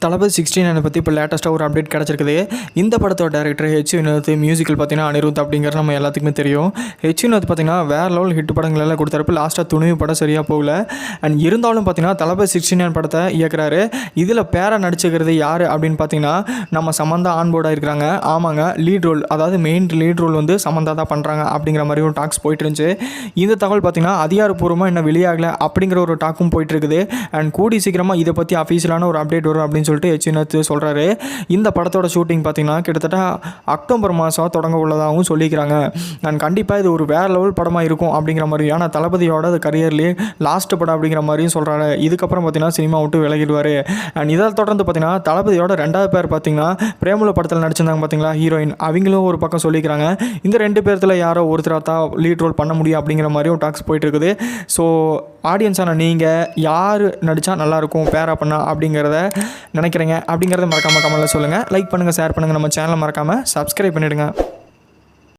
தளபதி 69 பற்றி இப்போ லேட்டஸ்ட்டாக ஒரு அப்டேட் கிடச்சிருக்குது. இந்த படத்தோட டேரக்டர் ஹெச் வினோத், மியூசிக்கல் பார்த்தீங்கன்னா அனிருத் அப்படிங்கிறது நம்ம எல்லாத்துக்குமே தெரியும். ஹெச் வினோத் பார்த்தீங்கன்னா வேறு லெவல் ஹிட் படங்கள் எல்லாம் கொடுத்தாரு. லாஸ்ட்டாக துணிவு படம் சரியாக போகல. அண்ட் இருந்தாலும் பார்த்தீங்கன்னா தளபதி 69 படத்தை இயக்குறாரு. இதில் பேரா நடிச்சுக்கிறது யார் அப்படின்னு பார்த்தீங்கன்னா நம்ம சமந்தா ஆன்போர்டாக இருக்கிறாங்க. ஆமாங்க, லீட் ரோல், அதாவது மெயின் லீட் ரோல் வந்து சமந்தா தான் பண்ணுறாங்க அப்படிங்கிற மாதிரி ஒரு டாக்ஸ் போயிட்டு இருந்துச்சு. இந்த தகவல் பார்த்தீங்கன்னா அதிகாரப்பூர்வமாக இன்னும் வெளியாகலை அப்படிங்கிற ஒரு டாக்கும் போயிட்டு இருக்குது. அண்ட் கூடி சீக்கிரமாக இதை பற்றி அஃபீஷியலான ஒரு அப்டேட் வரும் அப்படின்னு சொல்லிட்டு ஹெச் வினோத் சொல்கிறாரு. இந்த படத்தோட ஷூட்டிங் பார்த்தீங்கன்னா கிட்டத்தட்ட அக்டோபர் மாதம் தொடங்க உள்ளதாகவும் சொல்லிக்கிறாங்க. அண்ட் கண்டிப்பாக இது ஒரு வேறு லெவல் படமாக இருக்கும் அப்படிங்கிற மாதிரி. ஆனால் தளபதியோட அது கரியர்லேயே லாஸ்ட் படம் அப்படிங்கிற மாதிரியும் சொல்கிறாரு. இதுக்கப்புறம் பார்த்தீங்கன்னா சினிமா விட்டு விலகிடுவார். அண்ட் இதில் தொடர்ந்து பார்த்தீங்கன்னா தளபதியோட ரெண்டாவது பேர் பார்த்தீங்கன்னா பிரேமலு படத்தில் நடிச்சிருந்தாங்க பார்த்தீங்களா ஹீரோயின், அவங்களும் ஒரு பக்கம் சொல்லிக்கிறாங்க. இந்த ரெண்டு பேர்த்தில் யாரோ ஒருத்தராக தான் லீட் ரோல் பண்ண முடியும் அப்படிங்கிற மாதிரியும் டாக்ஸ் போயிட்டு இருக்குது. ஸோ ஆடியன்ஸான நீங்கள் யார் நடித்தா நல்லாயிருக்கும் பேரா பண்ணா அப்படிங்கிறத நினைக்கிறீங்க அப்படிங்கிறத மறக்காமல் கமெண்ட்டில் சொல்லுங்கள். லைக் பண்ணுங்கள், ஷேர் பண்ணுங்கள், நம்ம சேனலை மறக்காமல் சப்ஸ்கிரைப் பண்ணிவிடுங்க.